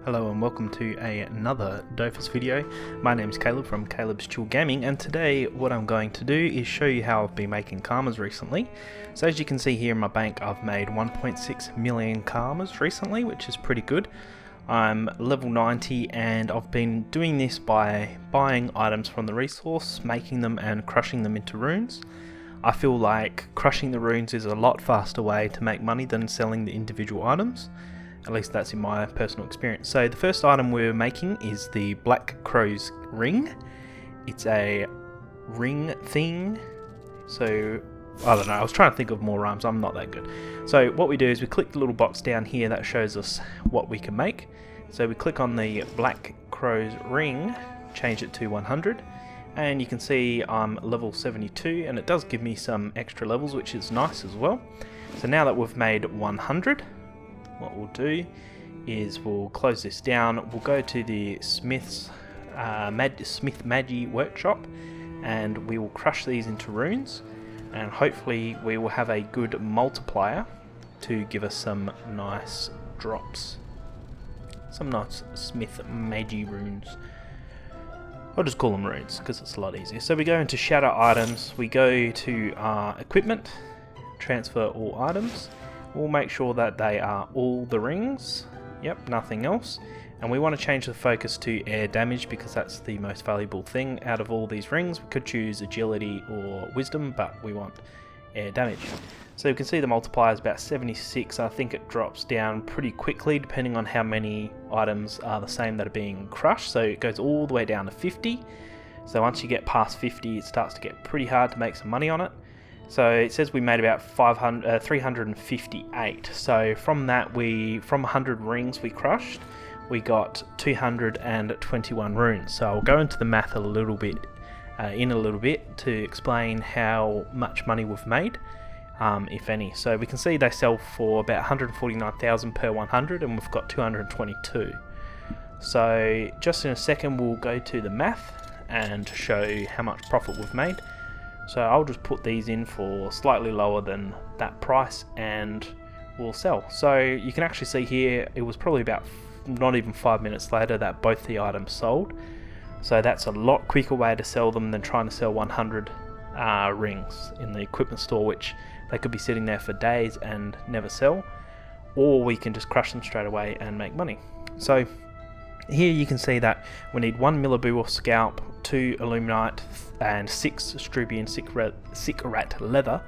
Hello and welcome to another Dofus video. My name is Caleb from Caleb's Chill Gaming, and today what I'm going to do is show you how I've been making karmas recently. So as you can see here in my bank, I've made 1.6 million karmas recently, which is pretty good. I'm level 90 and I've been doing this by buying items from the resource, making them and crushing them into runes. I feel like crushing the runes is a lot faster way to make money than selling the individual items. At least that's in my personal experience. So the first item we're making is the Black Crow's ring. It's a ring thing. So I don't know, I was trying to think of more rhymes, I'm not that good. So what we do is we click the little box down here that shows us what we can make. So we click on the Black Crow's ring, change it to 100, and you can see I'm level 72, and it does give me some extra levels, which is nice as well. So now that we've made 100, what we'll do is we'll close this down, we'll go to the Smith Magi workshop, and we will crush these into runes, and hopefully we will have a good multiplier to give us some nice drops. Some nice Smith Magi runes. I'll just call them runes because it's a lot easier. So we go into shadow items, we go to equipment, transfer all items. We'll make sure that they are all the rings, yep, nothing else, and we want to change the focus to air damage because that's the most valuable thing out of all these rings. We could choose agility or wisdom, but we want air damage. So you can see the multiplier is about 76. I think it drops down pretty quickly depending on how many items are the same that are being crushed, so it goes all the way down to 50. So once you get past 50 it starts to get pretty hard to make some money on it. So it says we made about 358. So from that, from 100 rings we crushed, we got 221 runes. So I'll go into the math a little bit, to explain how much money we've made, if any. So we can see they sell for about 149,000 per 100, and we've got 222. So just in a second we'll go to the math and show how much profit we've made. So I'll just put these in for slightly lower than that price and we'll sell. So you can actually see here it was probably about not even 5 minutes later that both the items sold. So that's a lot quicker way to sell them than trying to sell 100 rings in the equipment store, which they could be sitting there for days and never sell, or we can just crush them straight away and make money. So here you can see that we need 1 Milliboo scalp, 2 Illuminite, and 6 Strubian Sickrat leather,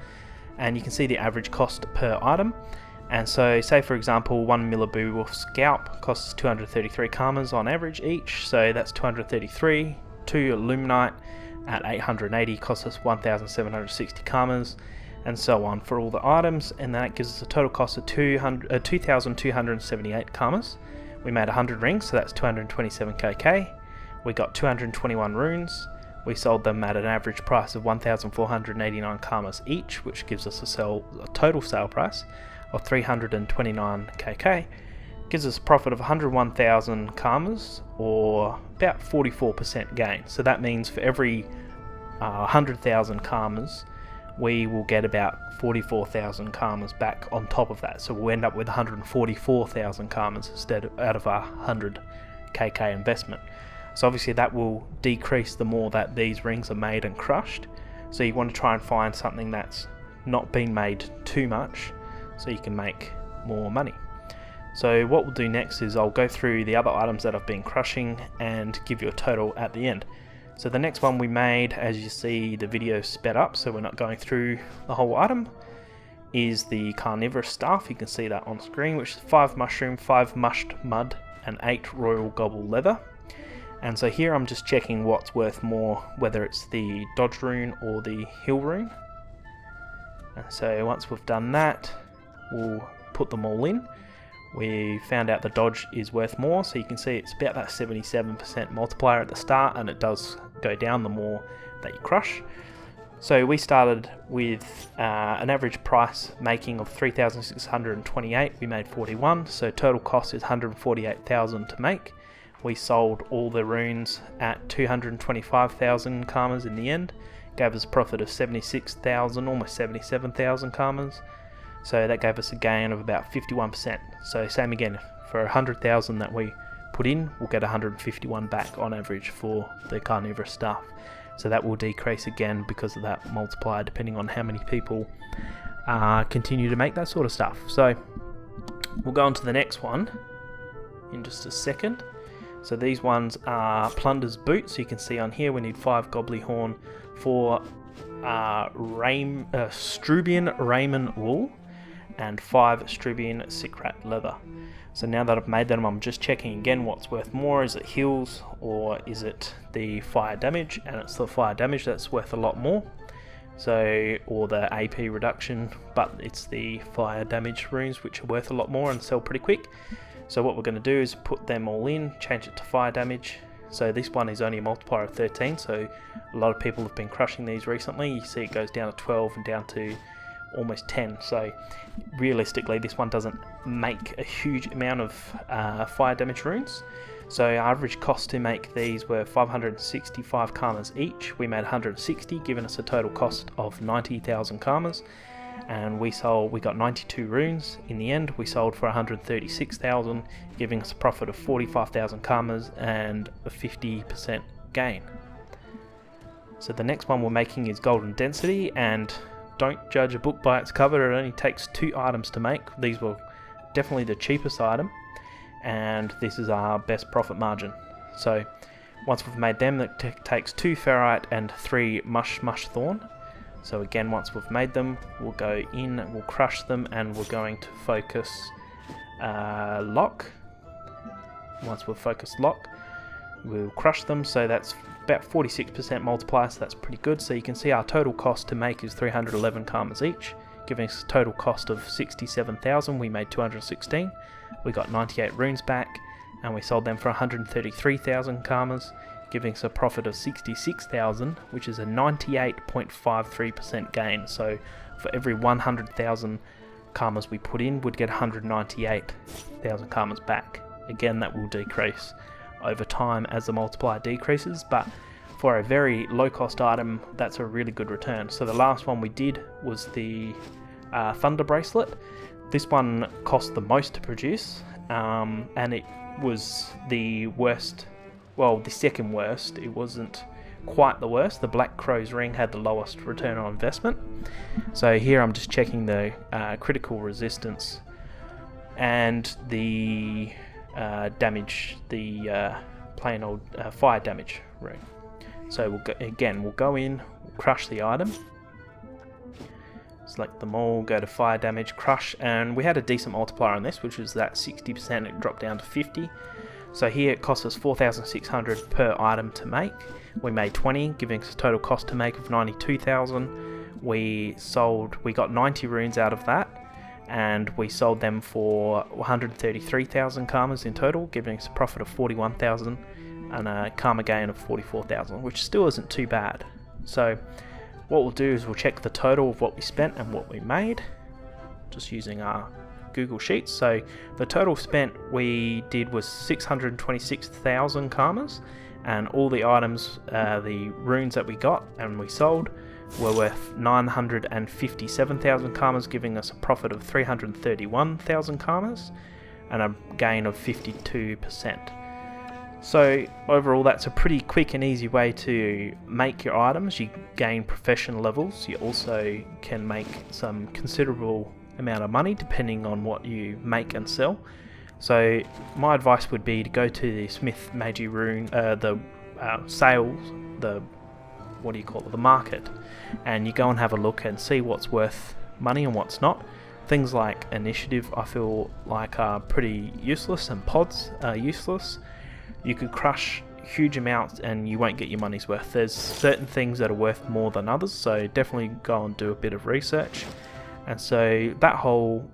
and you can see the average cost per item. And so say for example 1 Milliboo scalp costs 233 karmas on average each, so that's 233. 2 Illuminite at 880 costs us 1760 karmas, and so on for all the items, and that gives us a total cost of 2278 karmas. We made 100 rings, so that's 227 kk. We got 221 runes. We sold them at an average price of 1,489 karmas each, which gives us a total sale price of 329 kk. Gives us a profit of 101,000 karmas, or about 44% gain. So that means for every 100,000 karmas, we will get about 44,000 karmas back on top of that. So we'll end up with 144,000 karmas instead out of our 100 kk investment. So obviously that will decrease the more that these rings are made and crushed. So you want to try and find something that's not been made too much so you can make more money. So what we'll do next is I'll go through the other items that I've been crushing and give you a total at the end. So the next one we made, as you see the video sped up so we're not going through the whole item, is the Carnivorous Staff. You can see that on screen, which is 5 mushroom, 5 mushed mud, and 8 royal gobble leather. And so here I'm just checking what's worth more, whether it's the dodge rune or the heal rune. And so once we've done that, we'll put them all in. We found out the dodge is worth more, so you can see it's about that 77% multiplier at the start, and it does go down the more that you crush. So we started with an average price making of 3,628. We made 41, so total cost is 148,000 to make. We sold all the runes at 225,000 karmas in the end. Gave us a profit of 76,000, almost 77,000 karmas. So that gave us a gain of about 51%. So same again, for 100,000 that we put in, we'll get 151 back on average for the Carnivorous Staff. So that will decrease again because of that multiplier, depending on how many people continue to make that sort of stuff. So we'll go on to the next one in just a second. So these ones are Plunders Boots. So you can see on here we need 5 Gobbly Horn, 4 Strubian Raymond wool, and 5 Strubian Sickrat leather. So now that I've made them, I'm just checking again what's worth more. Is it heals or is it the fire damage? And it's the fire damage that's worth a lot more. So, or the AP reduction, but it's the fire damage runes which are worth a lot more and sell pretty quick. So what we're going to do is put them all in, change it to fire damage. So this one is only a multiplier of 13, so a lot of people have been crushing these recently. You see it goes down to 12 and down to almost 10. So realistically this one doesn't make a huge amount of fire damage runes. So our average cost to make these were 565 karmas each. We made 160, giving us a total cost of 90,000 karmas. And we got 92 runes in the end. We sold for 136,000, giving us a profit of 45,000 karmas and a 50% gain. So the next one we're making is Golden Density, and don't judge a book by its cover. It only takes 2 items to make. These were definitely the cheapest item, and this is our best profit margin. So once we've made them, it takes 2 ferrite and 3 mush thorn. So again, once we've made them, we'll go in, we'll crush them, and we're going to focus lock. Once we've focused lock, we'll crush them. So that's about 46% multiplier, so that's pretty good. So you can see our total cost to make is 311 karmas each, giving us a total cost of 67,000. We made 216. We got 98 runes back, and we sold them for 133,000 karmas, giving us a profit of 66,000, which is a 98.53% gain. So for every 100,000 karmas we put in, we'd get 198,000 karmas back. Again, that will decrease over time as the multiplier decreases, but for a very low cost item, that's a really good return. So the last one we did was the Thunderbracelet. This one cost the most to produce, and it was the worst. Well, the second worst. It wasn't quite the worst. The Black Crow's Ring had the lowest return on investment. So here I'm just checking the critical resistance and the damage, the plain old fire damage rune. So we'll go in, we'll crush the item, select them all, go to fire damage, crush, and we had a decent multiplier on this, which was that 60%. It dropped down to 50. So here it cost us 4,600 per item to make. We made 20, giving us a total cost to make of 92,000. We got 90 runes out of that, and we sold them for 133,000 karmas in total, giving us a profit of 41,000 and a karma gain of 44,000, which still isn't too bad. So what we'll do is we'll check the total of what we spent and what we made, just using our Google Sheets. So the total spent we did was 626,000 karmas, and all the items, the runes that we got and we sold, were worth 957,000 karmas, giving us a profit of 331,000 karmas and a gain of 52%. So overall, that's a pretty quick and easy way to make your items. You gain professional levels. You also can make some considerable amount of money depending on what you make and sell. So my advice would be to go to the Smith Magi Rune, the sales, the market, and you go and have a look and see what's worth money and what's not. Things like initiative I feel like are pretty useless, and pods are useless. You could crush huge amounts and you won't get your money's worth. There's certain things that are worth more than others, so definitely go and do a bit of research. And so that whole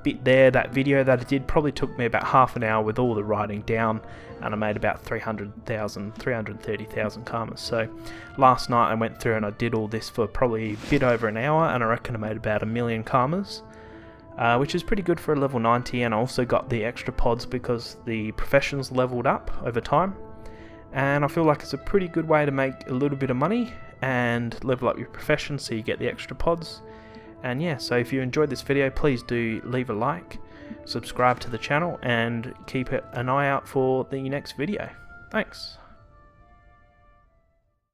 bit there, that video that I did, probably took me about half an hour with all the writing down, and I made about 330,000 karmas. So last night I went through and I did all this for probably a bit over an hour, and I reckon I made about 1 million karmas, which is pretty good for a level 90. And I also got the extra pods because the professions leveled up over time, and I feel like it's a pretty good way to make a little bit of money and level up your profession so you get the extra pods. And yeah, so if you enjoyed this video, please do leave a like, subscribe to the channel and keep an eye out for the next video. Thanks.